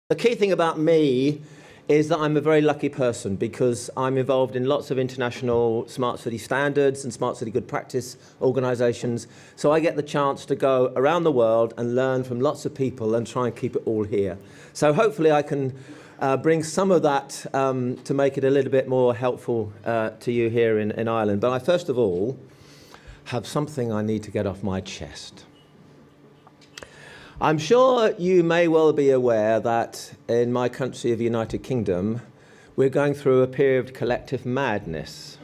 The key thing about me is that I'm a very lucky person because I'm involved in lots of international smart city standards and smart city good practice organisations. So I get the chance to go around the world and learn from lots of people and try and keep it all here. So hopefully I can bring some of that to make it a little bit more helpful to you here in Ireland. But I first of all have something I need to get off my chest. I'm sure you may well be aware that in my country of the United Kingdom, we're going through a period of collective madness.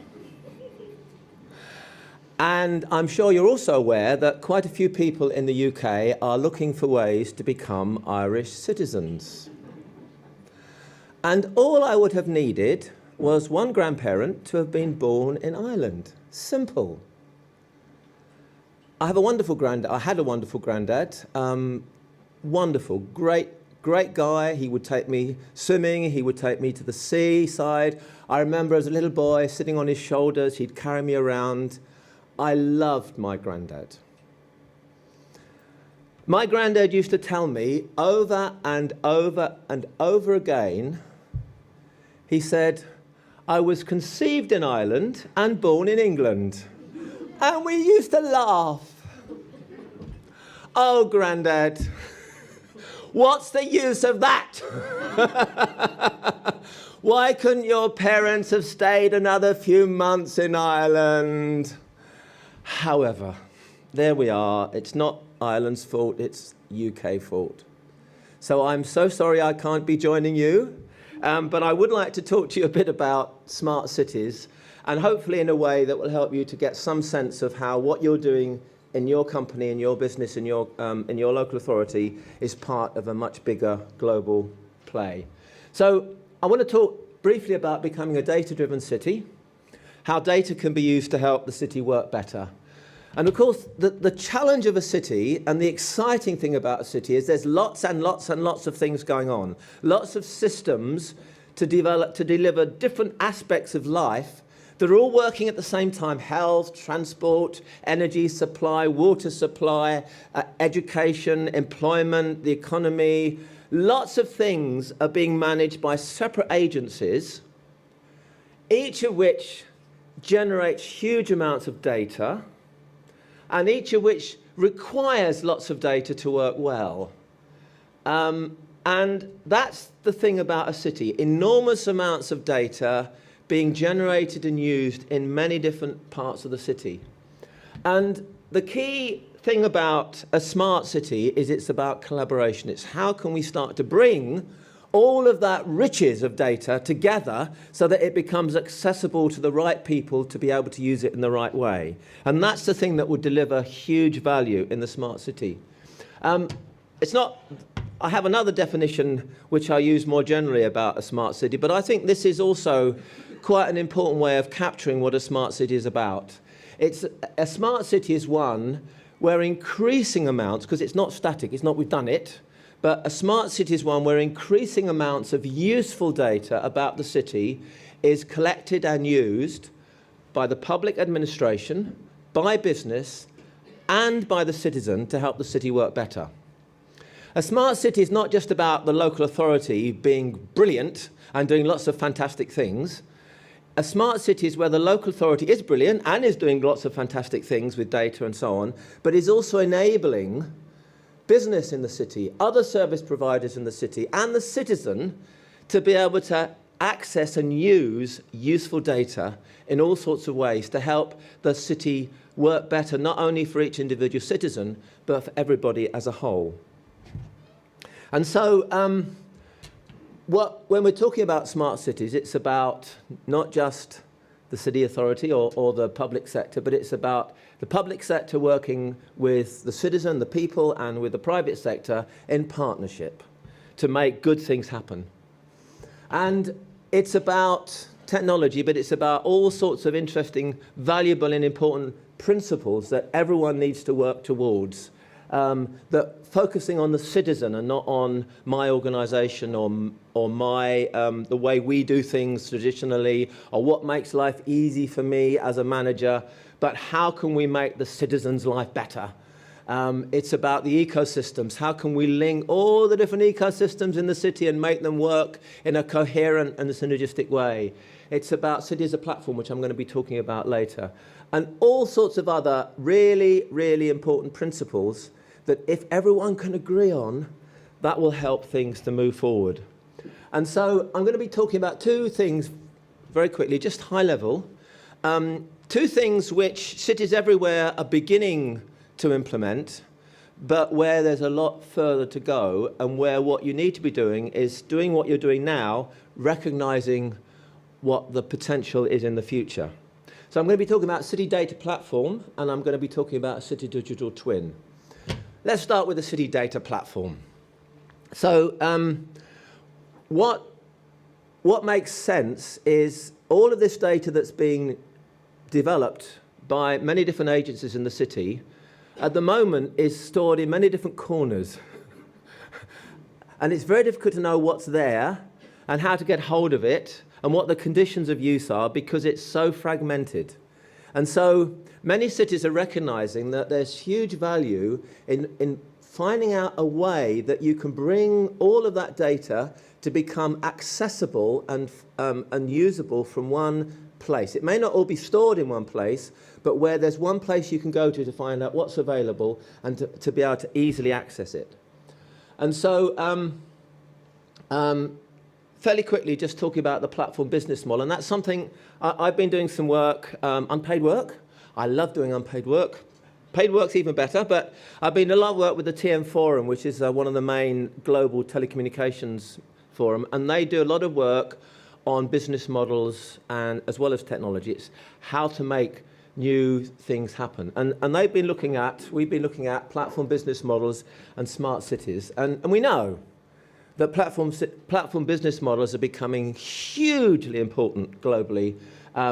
And I'm sure you're also aware that quite a few people in the UK are looking for ways to become Irish citizens. And all I would have needed was one grandparent to have been born in Ireland. Simple. I had a wonderful granddad, wonderful, great guy. He would take me swimming, he would take me to the seaside. I remember as a little boy sitting on his shoulders, he'd carry me around. I loved my granddad. My granddad used to tell me over and over and over again, he said, I was conceived in Ireland and born in England. And we used to laugh. Oh, Grandad, what's the use of that? Why couldn't your parents have stayed another few months in Ireland? However, there we are. It's not Ireland's fault, it's UK fault. So I'm so sorry I can't be joining you, but I would like to talk to you a bit about smart cities, and hopefully in a way that will help you to get some sense of how what you're doing in your company, in your business, in your local authority is part of a much bigger global play. So I want to talk briefly about becoming a data-driven city, how data can be used to help the city work better. And of course, the challenge of a city and the exciting thing about a city is there's lots and lots and lots of things going on, lots of systems to deliver different aspects of life. They're all working at the same time: health, transport, energy supply, water supply, education, employment, the economy. Lots of things are being managed by separate agencies, each of which generates huge amounts of data, and each of which requires lots of data to work well. And that's the thing about a city: enormous amounts of data being generated and used in many different parts of the city. And the key thing about a smart city is it's about collaboration. It's how can we start to bring all of that riches of data together so that it becomes accessible to the right people to be able to use it in the right way. And that's the thing that would deliver huge value in the smart city. I have another definition which I use more generally about a smart city, but I think this is also quite an important way of capturing what a smart city is about. A smart city is one where increasing amounts, because it's not static, it's not we've done it, but a smart city is one where increasing amounts of useful data about the city is collected and used by the public administration, by business, and by the citizen to help the city work better. A smart city is not just about the local authority being brilliant and doing lots of fantastic things. A smart city is where the local authority is brilliant and is doing lots of fantastic things with data and so on, but is also enabling business in the city, other service providers in the city, and the citizen to be able to access and use useful data in all sorts of ways to help the city work better, not only for each individual citizen, but for everybody as a whole. And so when we're talking about smart cities, it's about not just the city authority or the public sector, but it's about the public sector working with the citizen, the people, and with the private sector in partnership to make good things happen. And it's about technology, but it's about all sorts of interesting, valuable and important principles that everyone needs to work towards, that focusing on the citizen and not on my organisation or my the way we do things traditionally, or what makes life easy for me as a manager, but how can we make the citizen's life better? It's about the ecosystems. How can we link all the different ecosystems in the city and make them work in a coherent and synergistic way? It's about city as a platform, which I'm going to be talking about later. And all sorts of other really, really important principles that if everyone can agree on, that will help things to move forward. And so I'm going to be talking about two things very quickly, just high level. Two things which cities everywhere are beginning to implement, but where there's a lot further to go, and where what you need to be doing is doing what you're doing now, recognizing what the potential is in the future. So I'm going to be talking about city data platform, and I'm going to be talking about a city digital twin. Let's start with the city data platform. So what makes sense is all of this data that's being developed by many different agencies in the city at the moment is stored in many different corners. And it's very difficult to know what's there and how to get hold of it and what the conditions of use are because it's so fragmented. And so many cities are recognizing that there's huge value in finding out a way that you can bring all of that data to become accessible and usable from one place. It may not all be stored in one place, but where there's one place you can go to find out what's available and to be able to easily access it. And so fairly quickly, just talking about the platform business model, and that's something I've been doing some work, unpaid work. I love doing unpaid work. Paid work's even better, but I've been doing a lot of work with the TM Forum, which is one of the main global telecommunications forum, and they do a lot of work on business models and as well as technology. It's how to make new things happen. And we've been looking at platform business models and smart cities. And we know that platform business models are becoming hugely important globally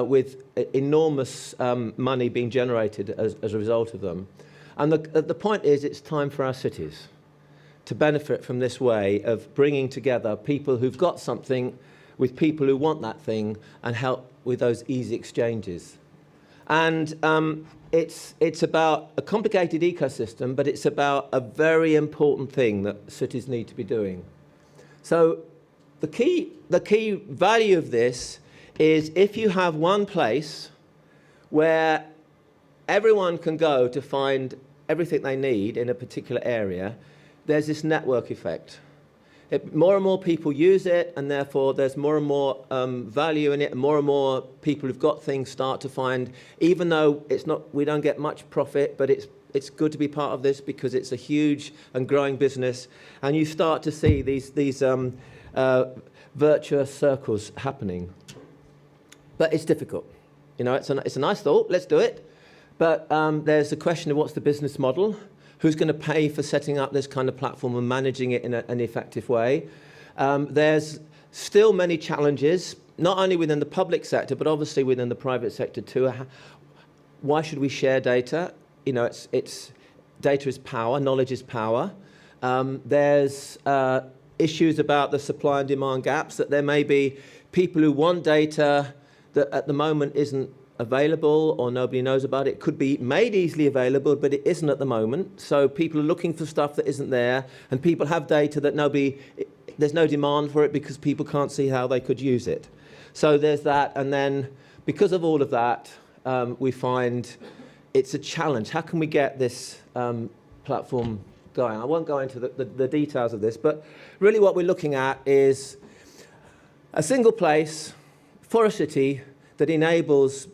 with enormous money being generated as a result of them. And the point is it's time for our cities to benefit from this way of bringing together people who've got something with people who want that thing and help with those easy exchanges. And it's about a complicated ecosystem, but it's about a very important thing that cities need to be doing. So the key value of this is if you have one place where everyone can go to find everything they need in a particular area, there's this network effect. More and more people use it, and therefore there's more and more value in it, and more people who've got things start to find, even though we don't get much profit, but it's good to be part of this because it's a huge and growing business, and you start to see these virtuous circles happening. But it's difficult. You know, it's a nice thought. Let's do it. But there's the question of what's the business model. Who's going to pay for setting up this kind of platform and managing it in an effective way? There's still many challenges, not only within the public sector, but obviously within the private sector too. Why should we share data? You know, it's data is power, knowledge is power. There's issues about the supply and demand gaps, that there may be people who want data that at the moment isn't available or nobody knows about it. It could be made easily available, but it isn't at the moment. So people are looking for stuff that isn't there, and people have data that there's no demand for it because people can't see how they could use it. So there's that, and then because of all of that, we find it's a challenge. How can we get this platform going? I won't go into the details of this, but really what we're looking at is a single place for a city that enables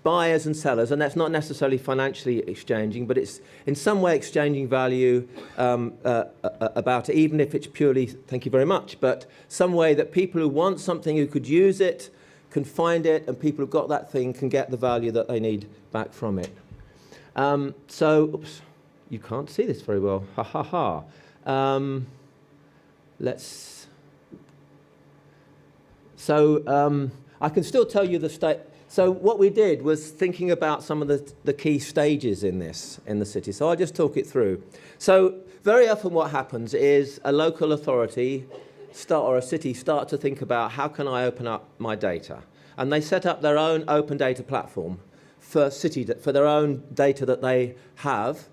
buyers and sellers, and that's not necessarily financially exchanging, but it's in some way exchanging value about it, even if it's purely, thank you very much, but some way that people who want something, who could use it, can find it, and people who've got that thing can get the value that they need back from it. Oops, you can't see this very well, ha ha ha. I can still tell you the state. So what we did was thinking about some of the key stages in the city. So I'll just talk it through. So very often what happens is a local authority or a city start to think about how can I open up my data? And they set up their own open data platform for their own data that they have.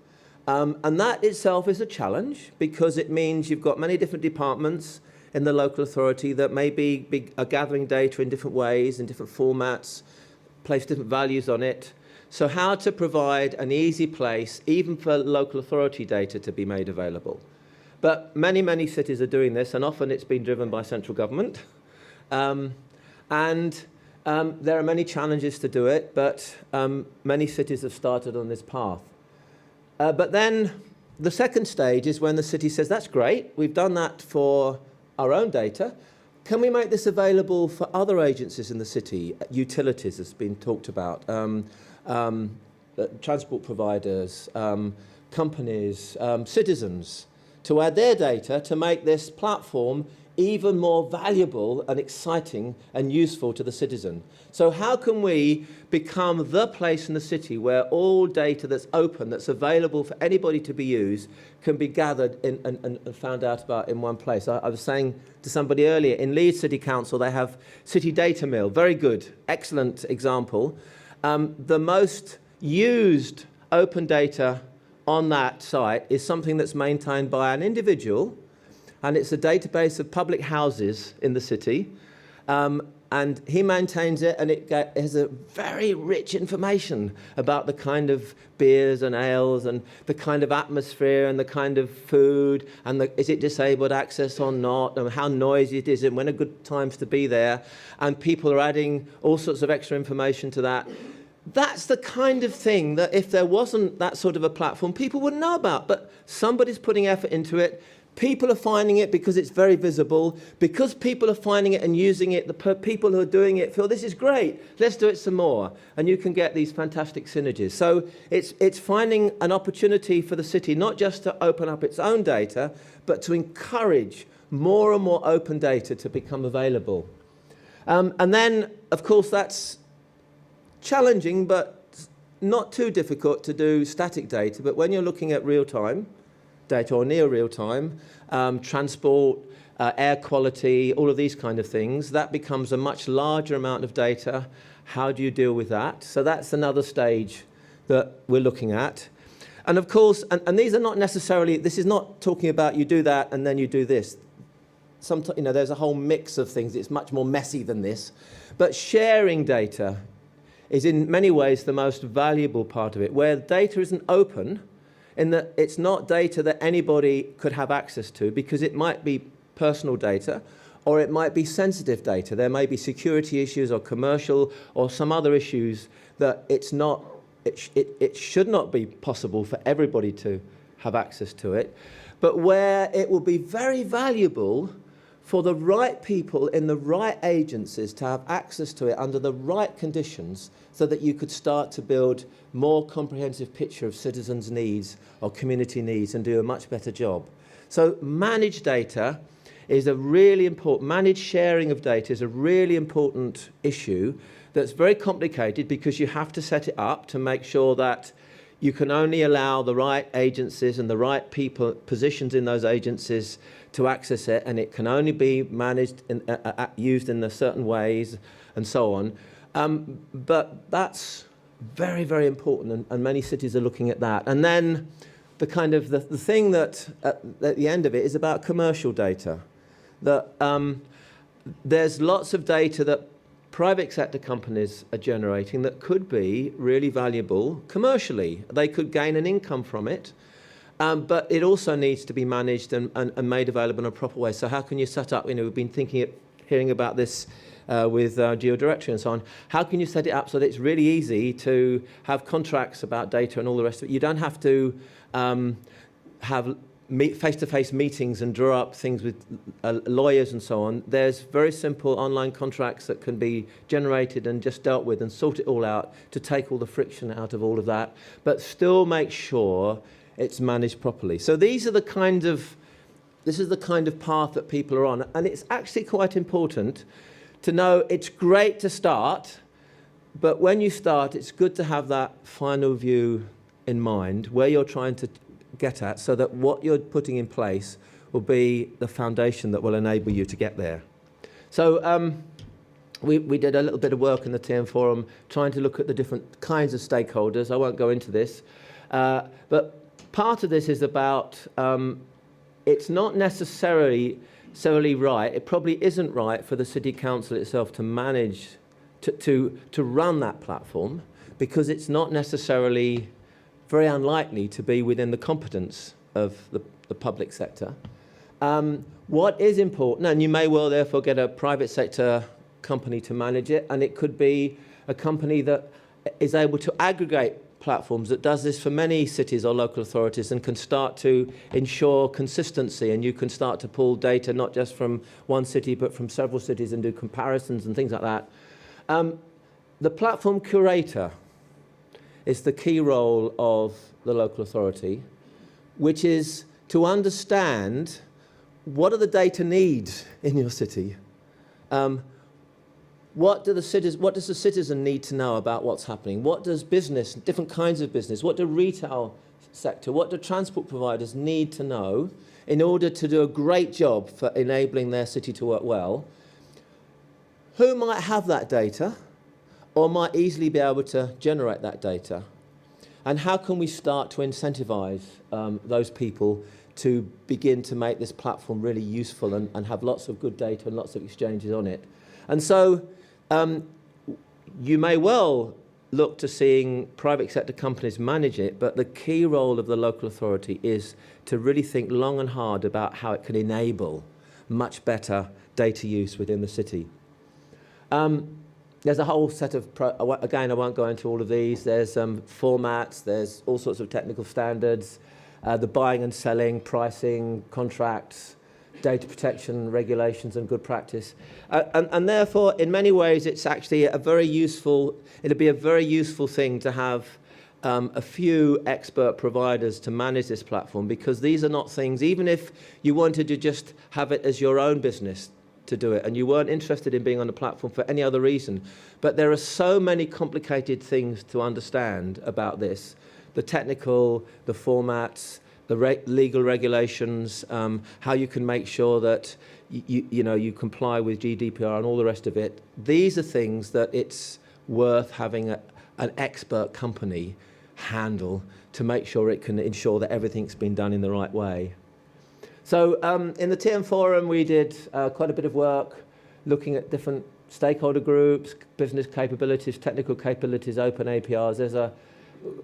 And that itself is a challenge because it means you've got many different departments in the local authority that are gathering data in different ways, in different formats, place different values on it. So how to provide an easy place, even for local authority data to be made available. But many, many cities are doing this, and often it's been driven by central government. There are many challenges to do it, but many cities have started on this path. But then the second stage is when the city says, that's great, we've done that for our own data. Can we make this available for other agencies in the city? Utilities has been talked about, transport providers, companies, citizens, to add their data to make this platform even more valuable and exciting and useful to the citizen. So how can we become the place in the city where all data that's open, that's available for anybody to be used, can be gathered and found out about in one place? I was saying to somebody earlier, in Leeds City Council, they have City Data Mill, very good, excellent example. The most used open data on that site is something that's maintained by an individual, and it's a database of public houses in the city. And he maintains it, and it has a very rich information about the kind of beers and ales and the kind of atmosphere and the kind of food and is it disabled access or not, and how noisy it is and when are good times to be there. And people are adding all sorts of extra information to that. That's the kind of thing that if there wasn't that sort of a platform, people wouldn't know about. But somebody's putting effort into it. People are finding it because it's very visible. Because people are finding it and using it, the people who are doing it feel this is great, let's do it some more. And you can get these fantastic synergies. So it's finding an opportunity for the city, not just to open up its own data, but to encourage more and more open data to become available. And then, of course, that's challenging, but not too difficult to do static data. But when you're looking at real-time data or near real-time, transport, air quality, all of these kind of things, that becomes a much larger amount of data. How do you deal with that? So that's another stage that we're looking at. And of course, and these are not necessarily, this is not talking about you do that and then you do this. Sometimes, you know, there's a whole mix of things. It's much more messy than this. But sharing data is in many ways the most valuable part of it, where data isn't open, in that it's not data that anybody could have access to, because it might be personal data or it might be sensitive data. There may be security issues or commercial or some other issues that it should not be possible for everybody to have access to it, but where it will be very valuable for the right people in the right agencies to have access to it under the right conditions, so that you could start to build more comprehensive picture of citizens' needs or community needs and do a much better job. So managed data is a really important, managed sharing of data is a really important issue that's very complicated, because you have to set it up to make sure that you can only allow the right agencies and the right people, positions in those agencies to access it, and it can only be managed and used in a certain ways and so on. But that's very, very important, and many cities are looking at that. And then the kind of the thing that at the end of it is about commercial data. That there's lots of data that private sector companies are generating that could be really valuable commercially. They could gain an income from it, but it also needs to be managed and made available in a proper way. So how can you set up, you know, we've been hearing about this with geodirectory and so on. How can you set it up so that it's really easy to have contracts about data and all the rest of it? You don't have to have face-to-face meetings and draw up things with lawyers and so on. There's very simple online contracts that can be generated and just dealt with and sort it all out to take all the friction out of all of that, but still make sure it's managed properly. So this is the kind of path that people are on, and it's actually quite important to know it's great to start, but when you start, it's good to have that final view in mind, where you're trying to get at, so that what you're putting in place will be the foundation that will enable you to get there. So we did a little bit of work in the TM Forum trying to look at the different kinds of stakeholders. I won't go into this, but part of this is about, it's not necessarily right, it probably isn't right for the city council itself to manage, to run that platform, because it's not necessarily very unlikely to be within the competence of the public sector. What is important, and you may well therefore get a private sector company to manage it, and it could be a company that is able to aggregate platforms, that does this for many cities or local authorities and can start to ensure consistency, and you can start to pull data not just from one city but from several cities and do comparisons and things like that. The platform curator is the key role of the local authority, which is to understand what are the data needs in your city. What does the citizen need to know about what's happening? What does business, different kinds of business, what do retail sector, what do transport providers need to know in order to do a great job for enabling their city to work well? Who might have that data or might easily be able to generate that data? And how can we start to incentivize those people to begin to make this platform really useful and have lots of good data and lots of exchanges on it? And so you may well look to seeing private sector companies manage it, but the key role of the local authority is to really think long and hard about how it can enable much better data use within the city. There's a whole set of, again, I won't go into all of these. There's formats, there's all sorts of technical standards, the buying and selling, pricing, contracts, data protection, regulations and good practice. And therefore, in many ways, it's actually a very useful, it'll be a very useful thing to have a few expert providers to manage this platform, because these are not things, even if you wanted to just have it as your own business to do it and you weren't interested in being on the platform for any other reason, but there are so many complicated things to understand about this, the technical, the formats, the legal regulations, how you can make sure that you comply with GDPR and all the rest of it. These are things that it's worth having an expert company handle to make sure it can ensure that everything's been done in the right way. So in the TM Forum, we did quite a bit of work looking at different stakeholder groups, business capabilities, technical capabilities, open APIs.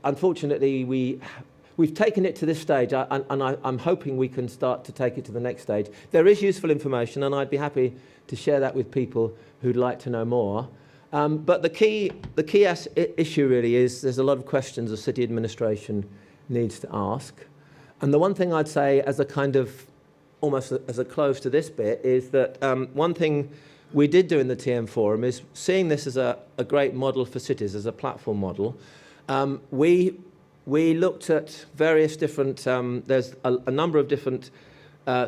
Unfortunately, we've taken it to this stage, and I'm hoping we can start to take it to the next stage. There is useful information, and I'd be happy to share that with people who'd like to know more. But the key issue really is there's a lot of questions the city administration needs to ask. And the one thing I'd say as a kind of, almost as a close to this bit, is that one thing we did do in the TM Forum is seeing this as a great model for cities, as a platform model. We looked at various different, there's a number of different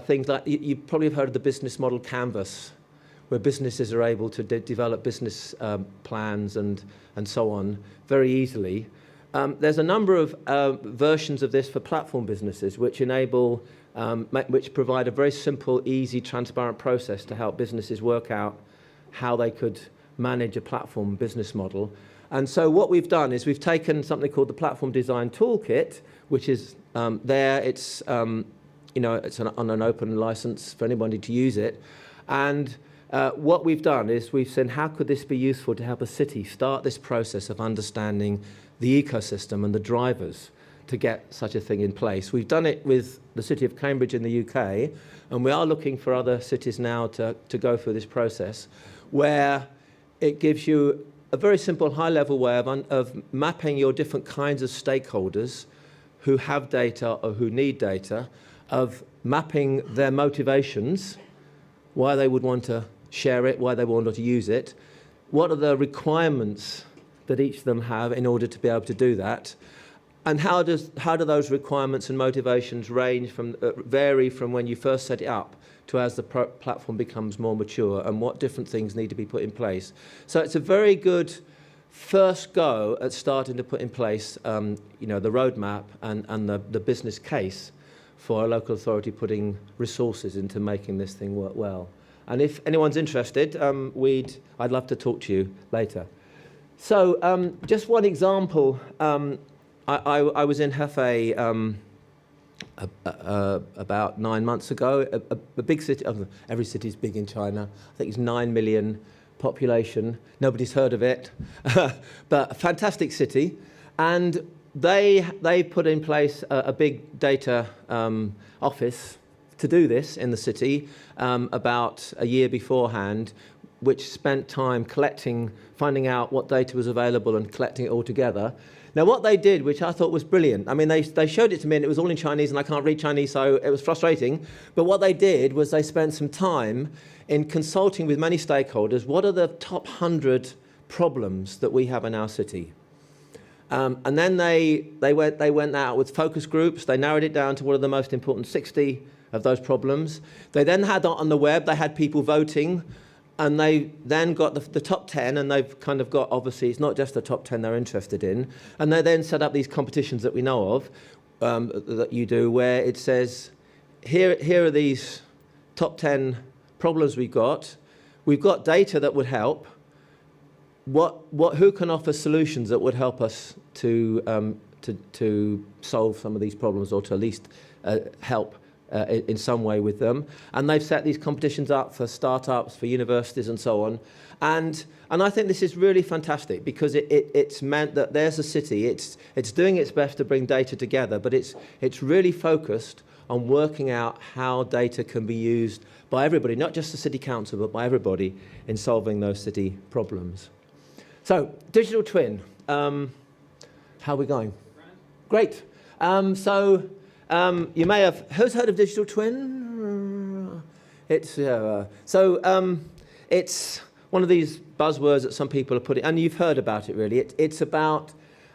things, like you probably have heard of the business model canvas, where businesses are able to develop business plans and so on very easily. There's a number of versions of this for platform businesses which enable, which provide a very simple, easy, transparent process to help businesses work out how they could manage a platform business model. And so what we've done is we've taken something called the Platform Design Toolkit, which is there. It's it's on an open license for anybody to use it. And what we've done is we've said, how could this be useful to help a city start this process of understanding the ecosystem and the drivers to get such a thing in place? We've done it with the City of Cambridge in the UK, and we are looking for other cities now to go through this process, where it gives you a very simple high-level way of mapping your different kinds of stakeholders who have data or who need data, of mapping their motivations, why they would want to share it, why they want to use it, what are the requirements that each of them have in order to be able to do that, and how do those requirements and motivations vary from when you first set it up to as the platform becomes more mature, and what different things need to be put in place. So it's a very good first go at starting to put in place the roadmap and the business case for a local authority putting resources into making this thing work well. And if anyone's interested, I'd love to talk to you later. So just one example, I was in Hefei about 9 months ago. A big city, every city is big in China. I think it's 9 million population. Nobody's heard of it, but a fantastic city. And they put in place a big data office to do this in the city about a year beforehand, which spent time finding out what data was available and collecting it all together. Now, what they did, which I thought was brilliant, I mean, they showed it to me and it was all in Chinese and I can't read Chinese, so it was frustrating. But what they did was they spent some time in consulting with many stakeholders. What are the top 100 problems that we have in our city? And then they went out with focus groups. They narrowed it down to what are the most important 60 of those problems. They then had on the web, they had people voting. And they then got the top 10, and they've kind of got, obviously, it's not just the top 10 they're interested in. And they then set up these competitions that we know of, that you do, where it says, here are these top 10 problems we've got. We've got data that would help. Who can offer solutions that would help us to solve some of these problems, or to at least help in some way with them. And they've set these competitions up for startups, for universities and so on. And I think this is really fantastic, because it's meant that there's a city, it's doing its best to bring data together, but it's really focused on working out how data can be used by everybody, not just the city council, but by everybody in solving those city problems. So, digital twin, how are we going? Great. You may have, who's heard of digital twin? It's one of these buzzwords that some people are putting, and you've heard about it really. It's about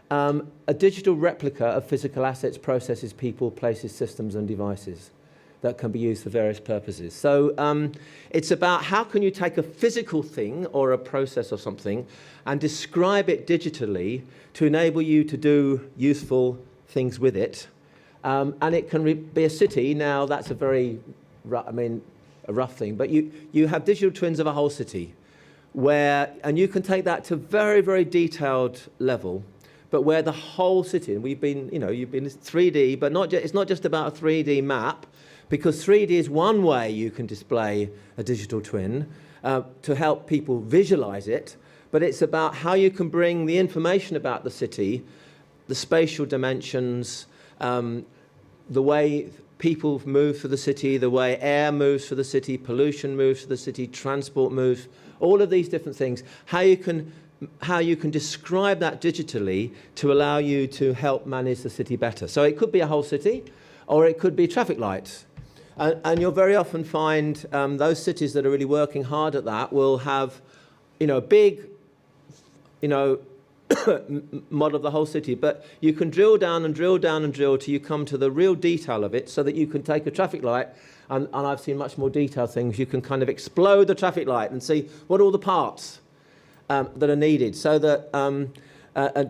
a digital replica of physical assets, processes, people, places, systems and devices that can be used for various purposes. So it's about how can you take a physical thing or a process or something and describe it digitally to enable you to do useful things with it. And it can be a city. Now, that's a very, a rough thing. But you have digital twins of a whole city, and you can take that to very, very detailed level, but where the whole city, and you've been 3D, but it's not just about a 3D map, because 3D is one way you can display a digital twin to help people visualize it, but it's about how you can bring the information about the city, the spatial dimensions, the way people move through the city, the way air moves through the city, pollution moves through the city, transport moves, all of these different things, how you can describe that digitally to allow you to help manage the city better. So it could be a whole city, or it could be traffic lights. And you'll very often find those cities that are really working hard at that will have, big, model of the whole city, but you can drill down and drill down and drill till you come to the real detail of it, so that you can take a traffic light, and I've seen much more detailed things, you can kind of explode the traffic light and see what are all the parts that are needed, so that,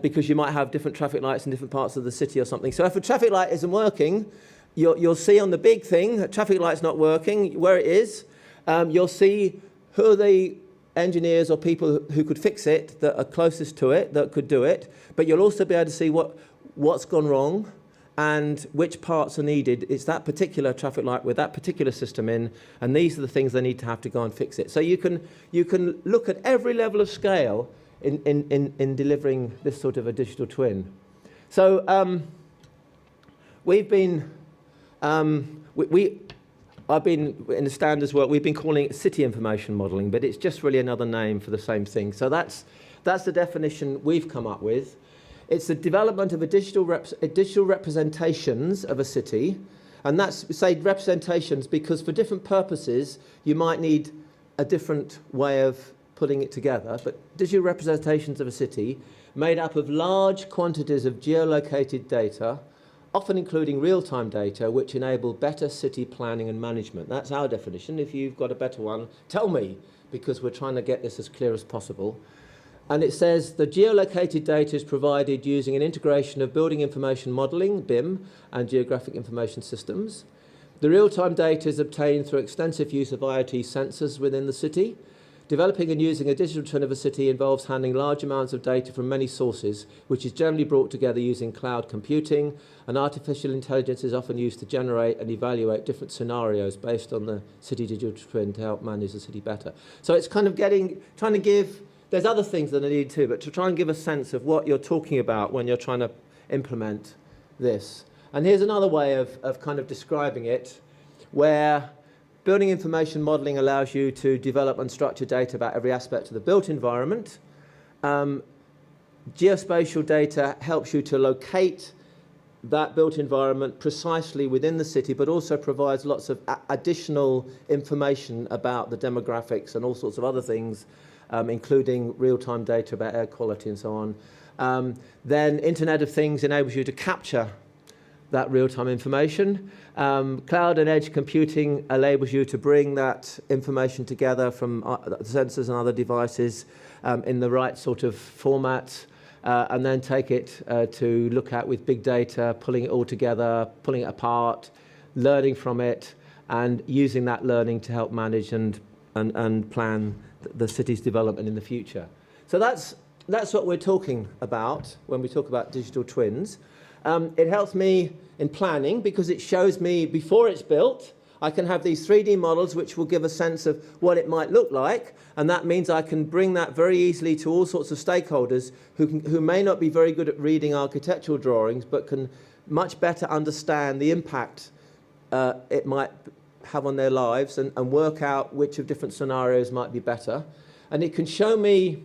because you might have different traffic lights in different parts of the city or something. So if a traffic light isn't working, you'll see on the big thing, a traffic light's not working, where it is, you'll see who are the engineers or people who could fix it, that are closest to it, that could do it, but you'll also be able to see what's gone wrong and which parts are needed. It's that particular traffic light with that particular system in, and these are the things they need to have to go and fix it. So you can look at every level of scale in delivering this sort of a digital twin. So we've been I've been, in the standards work, we've been calling it city information modelling, but it's just really another name for the same thing. So that's the definition we've come up with. It's the development of a digital representations of a city, and that's, say, representations, because for different purposes you might need a different way of putting it together, but digital representations of a city made up of large quantities of geolocated data, often including real-time data, which enable better city planning and management. That's our definition. If you've got a better one, tell me, because we're trying to get this as clear as possible. And it says the geolocated data is provided using an integration of building information modelling, BIM, and geographic information systems. The real-time data is obtained through extensive use of IoT sensors within the city, Developing and using a digital twin of a city involves handling large amounts of data from many sources, which is generally brought together using cloud computing, and artificial intelligence is often used to generate and evaluate different scenarios based on the city digital twin to help manage the city better. So it's kind of trying to give, there's other things that I need too, but to try and give a sense of what you're talking about when you're trying to implement this. And here's another way of kind of describing it, where building information modelling allows you to develop unstructured data about every aspect of the built environment. Geospatial data helps you to locate that built environment precisely within the city, but also provides lots of additional information about the demographics and all sorts of other things, including real-time data about air quality and so on. Then Internet of Things enables you to capture that real-time information. Cloud and edge computing enables you to bring that information together from sensors and other devices in the right sort of format, and then take it to look at with big data, pulling it all together, pulling it apart, learning from it, and using that learning to help manage and plan the city's development in the future. So that's what we're talking about when we talk about digital twins. It helps me in planning because it shows me before it's built. I can have these 3D models which will give a sense of what it might look like, and that means I can bring that very easily to all sorts of stakeholders who may not be very good at reading architectural drawings but can much better understand the impact it might have on their lives and work out which of different scenarios might be better. And it can show me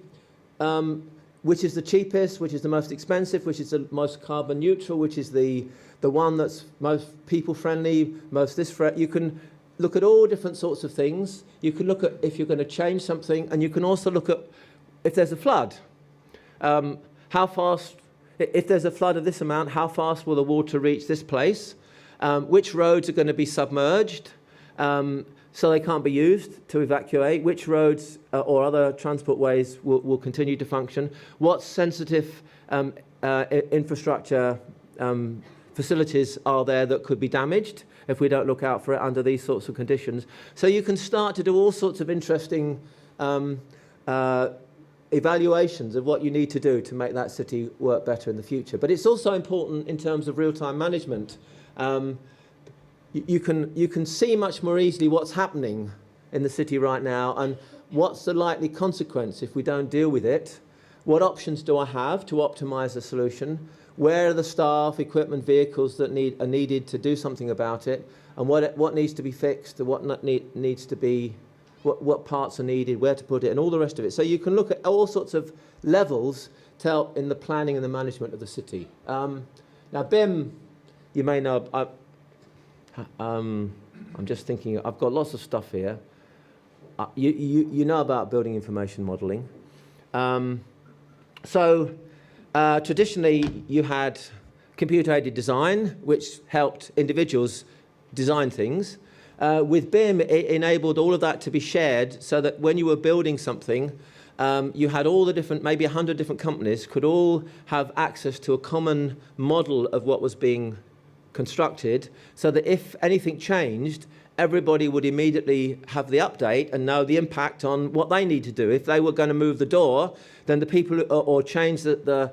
which is the cheapest, which is the most expensive, which is the most carbon neutral, which is the one that's most people friendly, most this friendly. You can look at all different sorts of things. You can look at if you're going to change something, and you can also look at if there's a flood. How fast, if there's a flood of this amount, how fast will the water reach this place? Which roads are going to be submerged? So they can't be used to evacuate. Which roads or other transport ways will continue to function? What sensitive infrastructure facilities are there that could be damaged if we don't look out for it under these sorts of conditions? So you can start to do all sorts of interesting evaluations of what you need to do to make that city work better in the future. But it's also important in terms of real-time management. You can see much more easily what's happening in the city right now and what's the likely consequence if we don't deal with it. What options do I have to optimize the solution? Where are the staff, equipment, vehicles that are needed to do something about it? And what needs to be fixed, and what needs to be, what parts are needed, where to put it, and all the rest of it. So you can look at all sorts of levels to help in the planning and the management of the city. Now BIM, you may know, I'm just thinking, I've got lots of stuff here. You know about building information modelling. Traditionally, you had computer-aided design, which helped individuals design things. With BIM, it enabled all of that to be shared so that when you were building something, you had all the different, maybe 100 different companies could all have access to a common model of what was being constructed, so that if anything changed, everybody would immediately have the update and know the impact on what they need to do. If they were going to move the door, then the people or change the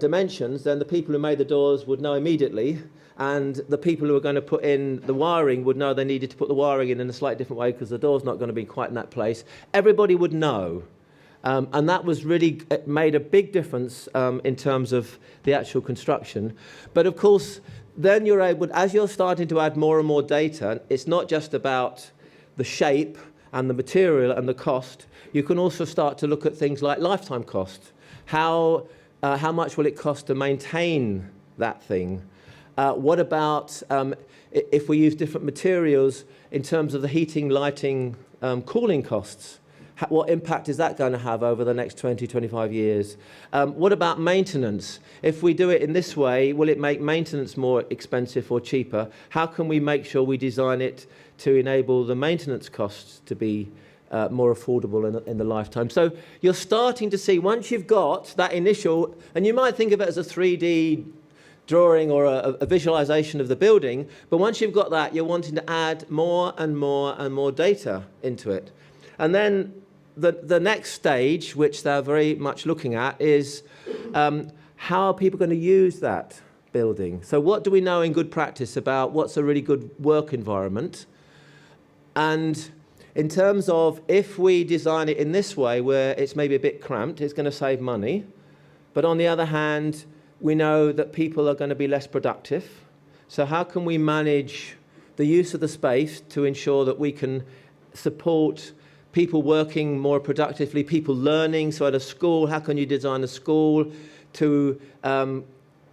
dimensions, then the people who made the doors would know immediately, and the people who are going to put in the wiring would know they needed to put the wiring in a slightly different way because the door's not going to be quite in that place. Everybody would know. And that was really made a big difference in terms of the actual construction. But of course, then you're able, as you're starting to add more and more data, it's not just about the shape and the material and the cost. You can also start to look at things like lifetime cost. How much will it cost to maintain that thing? What about if we use different materials in terms of the heating, lighting, cooling costs? What impact is that going to have over the next 20, 25 years? What about maintenance? If we do it in this way, will it make maintenance more expensive or cheaper? How can we make sure we design it to enable the maintenance costs to be more affordable in the lifetime? So you're starting to see, once you've got that initial, and you might think of it as a 3D drawing or a visualization of the building, but once you've got that, you're wanting to add more and more and more data into it. And then the next stage, which they're very much looking at, is how are people going to use that building? So what do we know in good practice about what's a really good work environment? And in terms of if we design it in this way, where it's maybe a bit cramped, it's going to save money. But on the other hand, we know that people are going to be less productive. So how can we manage the use of the space to ensure that we can support people working more productively, people learning? So at a school, how can you design a school to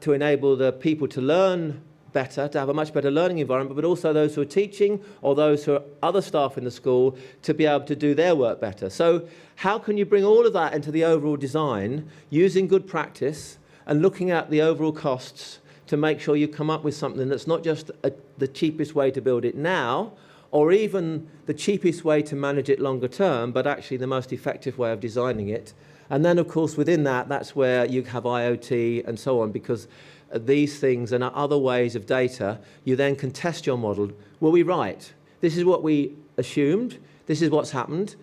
enable the people to learn better, to have a much better learning environment, but also those who are teaching or those who are other staff in the school to be able to do their work better. So how can you bring all of that into the overall design using good practice and looking at the overall costs to make sure you come up with something that's not just the cheapest way to build it now, or even the cheapest way to manage it longer term, but actually the most effective way of designing it. And then, of course, within that, that's where you have IoT and so on, because these things and other ways of data, you then can test your model. Were we right? This is what we assumed. This is what's happened.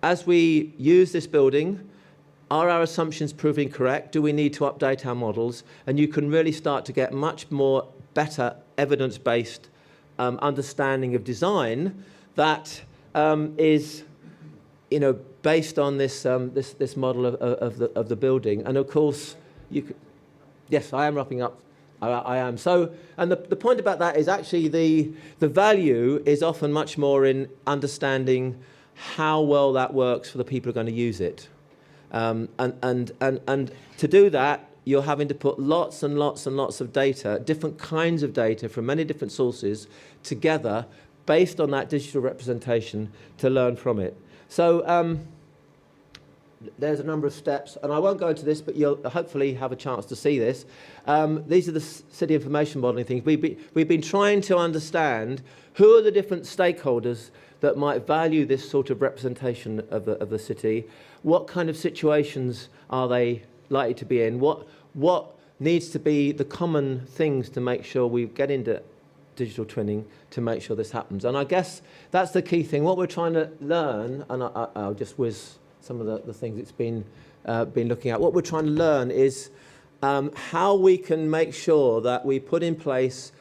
As we use this building, are our assumptions proving correct? Do we need to update our models? And you can really start to get much more better evidence-based understanding of design that is, based on this this model of the building. And of course, you could, yes, I am wrapping up. I am. So, and the point about that is actually the value is often much more in understanding how well that works for the people who are going to use it. And to do that, you're having to put lots and lots and lots of data, different kinds of data from many different sources together based on that digital representation to learn from it. So there's a number of steps, and I won't go into this, but you'll hopefully have a chance to see this. These are the city information modelling things. We've been trying to understand who are the different stakeholders that might value this sort of representation of the city. What kind of situations are they likely to be in? What needs to be the common things to make sure we get into digital twinning to make sure this happens? And I guess that's the key thing. What we're trying to learn, and I'll just whiz some of the things it's been looking at. What we're trying to learn is how we can make sure that we put in place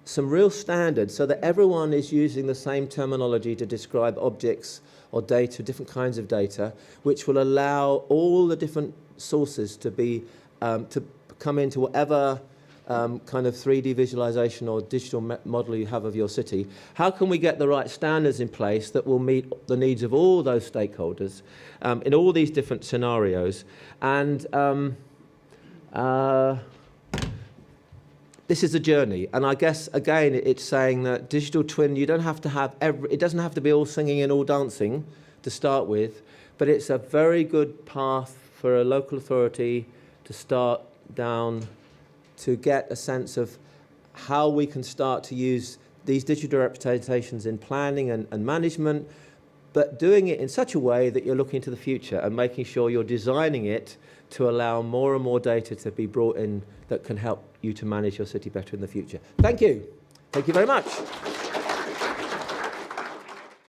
some real standards so that everyone is using the same terminology to describe objects or data, different kinds of data, which will allow all the different sources to be to come into whatever kind of 3D visualization or digital model you have of your city. How can we get the right standards in place that will meet the needs of all those stakeholders in all these different scenarios? And this is a journey, and I guess again it's saying that digital twin, you don't have to have it doesn't have to be all singing and all dancing to start with, but it's a very good path for a local authority to start down to get a sense of how we can start to use these digital representations in planning and management, but doing it in such a way that you're looking to the future and making sure you're designing it to allow more and more data to be brought in that can help you to manage your city better in the future. Thank you. Thank you very much.